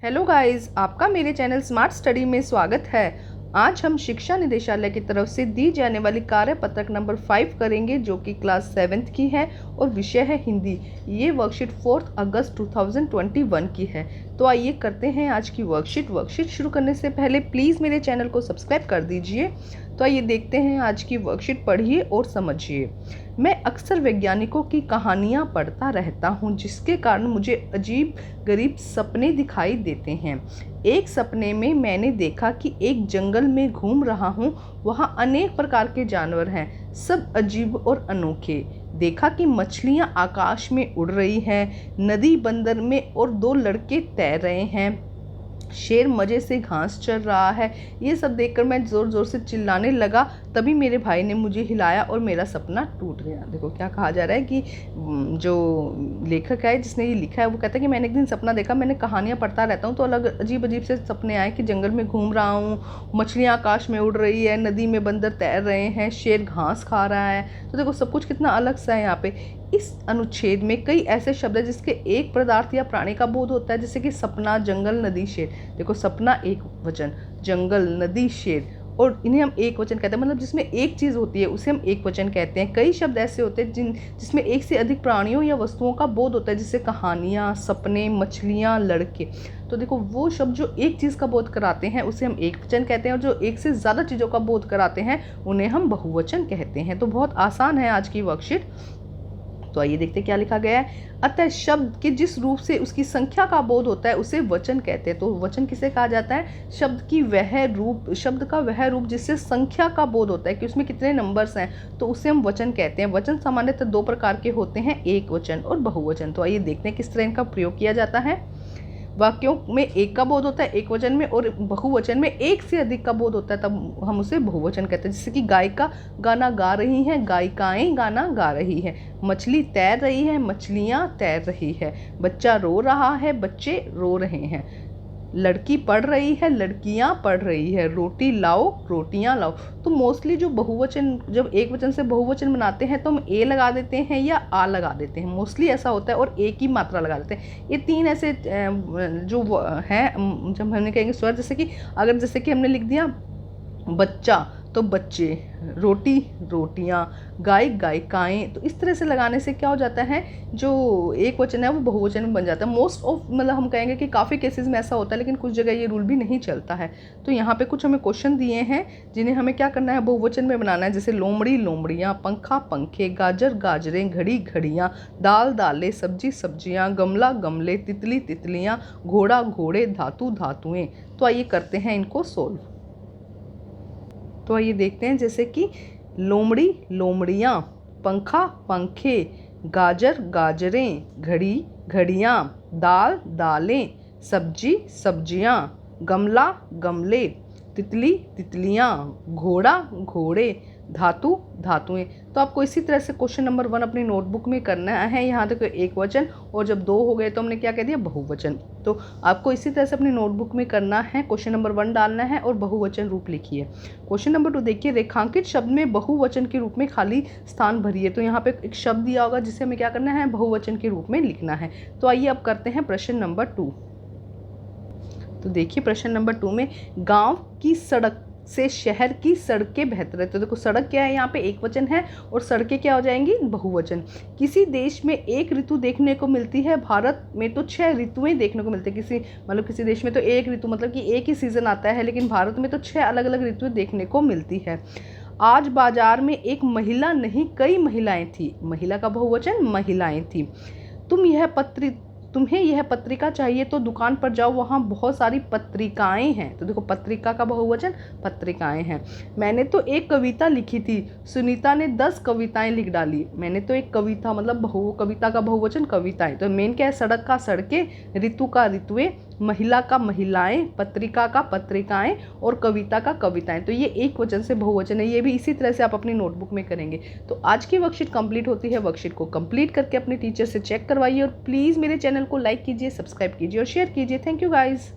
Hello guys, आपका मेरे channel smart study में स्वागत है। आज हम शिक्षा निदेशालय की तरफ से दी जाने वाली कार्यपत्रक नंबर 5 करेंगे, जो कि क्लास 7th की है और विषय है हिंदी। ये वर्कशीट 4 अगस्त 2021 की है। तो आइए करते हैं आज की वर्कशीट शुरू करने से पहले प्लीज़ मेरे चैनल को सब्सक्राइब कर दीजिए। तो आइए देखते हैं आज की वर्कशीट, पढ़िए और समझिए। मैं अक्सर वैज्ञानिकों की कहानियाँ पढ़ता रहता हूँ, जिसके कारण मुझे अजीब गरीब सपने दिखाई देते हैं। एक सपने में मैंने देखा कि एक जंगल में घूम रहा हूँ। वहाँ अनेक प्रकार के जानवर हैं, सब अजीब और अनोखे। देखा कि मछलियाँ आकाश में उड़ रही हैं, नदी बंदर में और 2 लड़के तैर रहे हैं, शेर मज़े से घास चर रहा है। ये सब देखकर मैं ज़ोर ज़ोर से चिल्लाने लगा। तभी मेरे भाई ने मुझे हिलाया और मेरा सपना टूट गया। देखो क्या कहा जा रहा है कि जो लेखक है, जिसने ये लिखा है, वो कहता है कि मैंने एक दिन सपना देखा। मैंने कहानियाँ पढ़ता रहता हूँ तो अलग अजीब अजीब से सपने आए कि जंगल में घूम रहा हूँ, मछलियाँ आकाश में उड़ रही है, नदी में बंदर तैर रहे हैं, शेर घास खा रहा है। तो देखो सब कुछ कितना अलग सा है यहाँ पे। इस अनुच्छेद में कई ऐसे शब्द हैं जिसके एक पदार्थ या प्राणी का बोध होता है, जैसे कि सपना, जंगल, नदी, शेर। देखो सपना एक वचन, जंगल, नदी, शेर, और इन्हें हम एक वचन कहते हैं। मतलब जिसमें एक चीज़ होती है उसे हम एक वचन कहते हैं। कई शब्द ऐसे होते हैं जिसमें एक से अधिक प्राणियों या वस्तुओं का बोध होता है, जैसे कहानियाँ, सपने, मछलियाँ, लड़के। तो देखो वो शब्द जो एक चीज़ का बोध कराते हैं उसे हम एक वचन कहते हैं, और जो एक से ज़्यादा चीज़ों का बोध कराते हैं उन्हें हम बहुवचन कहते हैं। तो बहुत आसान है आज की वर्कशीट। तो आइए देखते हैं क्या लिखा गया है। अतः शब्द के जिस रूप से उसकी संख्या का बोध होता है उसे वचन कहते हैं। तो वचन किसे कहा जाता है? शब्द का वह रूप जिससे संख्या का बोध होता है कि उसमें कितने नंबर्स हैं, तो उसे हम वचन कहते हैं। वचन सामान्यतः 2 प्रकार के होते हैं, एक वचन और बहुवचन। तो आइए देखते हैं किस तरह इनका प्रयोग किया जाता है। वाक्यों में एक का बोध होता है एक वचन में, और बहुवचन में एक से अधिक का बोध होता है, तब हम उसे बहुवचन कहते हैं। जैसे कि गायिका गाना गा रही हैं, गायिकाएं गाना गा रही हैं, मछली तैर रही है, मछलियाँ तैर रही है, बच्चा रो रहा है, बच्चे रो रहे हैं, लड़की पढ़ रही है, लड़कियां पढ़ रही है, रोटी लाओ, रोटियां लाओ। तो मोस्टली जो बहुवचन, जब एक वचन से बहुवचन बनाते हैं तो हम ए लगा देते हैं या आ लगा देते हैं, मोस्टली ऐसा होता है, और एक ही मात्रा लगा देते हैं। ये 3 ऐसे जो हैं, जब हमने कहेंगे स्वर, जैसे कि हमने लिख दिया बच्चा तो बच्चे, रोटी रोटियां, गाय गायिकाएं। तो इस तरह से लगाने से क्या हो जाता है, जो एक वचन है वो बहुवचन में बन जाता है। मोस्ट ऑफ, मतलब हम कहेंगे कि काफ़ी केसेस में ऐसा होता है, लेकिन कुछ जगह ये रूल भी नहीं चलता है। तो यहाँ पे कुछ हमें क्वेश्चन दिए हैं जिन्हें हमें क्या करना है, बहुवचन में बनाना है। जैसे लोमड़ी लोमड़ियाँ, पंखा पंखे, गाजर गाजरें, घड़ी घड़ियाँ, दाल दालें, सब्जी सब्जियाँ, गमला गमले, तितली तितलियाँ, घोड़ा घोड़े, धातु धातुएँ। तो आइए करते हैं इनको सोल्व। तो आइए देखते हैं, जैसे कि लोमड़ी लोमड़ियाँ, पंखा पंखे, गाजर गाजरें, घड़ी घड़ियाँ, दाल दालें, सब्जी सब्जियाँ, गमला गमले, तितली तितलियाँ, घोड़ा घोड़े, धातु धातुएं। तो आपको इसी तरह से क्वेश्चन नंबर 1 अपनी नोटबुक में करना है। यहाँ तक एक वचन, और जब 2 हो गए तो हमने क्या कह दिया, बहुवचन। तो आपको इसी तरह से अपनी नोटबुक में करना है। क्वेश्चन नंबर 1 डालना है और बहुवचन रूप लिखिए। क्वेश्चन नंबर 2 देखिए, रेखांकित शब्द में बहुवचन के रूप में खाली स्थान भरिए। तो यहाँ पे एक शब्द दिया होगा जिसे हमें क्या करना है, बहुवचन के रूप में लिखना है। तो आइए अब करते हैं प्रश्न नंबर 2। तो देखिए प्रश्न नंबर 2 में, गांव की सड़क से शहर की सड़कें बेहतर है। तो देखो सड़क क्या है, यहाँ पे एक वचन है, और सड़कें क्या हो जाएंगी, बहुवचन। किसी देश में एक ऋतु देखने को मिलती है, भारत में तो 6 ऋतुएं देखने को मिलती है। किसी देश में तो एक ऋतु, मतलब कि एक ही सीजन आता है, लेकिन भारत में तो 6 अलग अलग ऋतुएं देखने को मिलती है। आज बाजार में एक महिला नहीं कई महिलाएं थी। महिला का बहुवचन महिलाएं थी। तुम्हें यह पत्रिका चाहिए तो दुकान पर जाओ, वहाँ बहुत सारी पत्रिकाएं हैं। तो देखो पत्रिका का बहुवचन पत्रिकाएं हैं। मैंने तो एक कविता लिखी थी, सुनीता ने 10 कविताएं लिख डाली। मैंने तो एक कविता, मतलब कविता का बहुवचन कविताएं। तो मेन क्या है, सड़क का सड़कें, ऋतु का ऋतुएं, महिला का महिलाएं, पत्रिका का पत्रिकाएं, और कविता का कविताएं। तो ये एक वचन से बहुवचन है। ये भी इसी तरह से आप अपनी नोटबुक में करेंगे। तो आज की वर्कशीट कंप्लीट होती है। वर्कशीट को कंप्लीट करके अपने टीचर से चेक करवाइए, और प्लीज़ मेरे चैनल को लाइक कीजिए, सब्सक्राइब कीजिए और शेयर कीजिए। Thank you guys.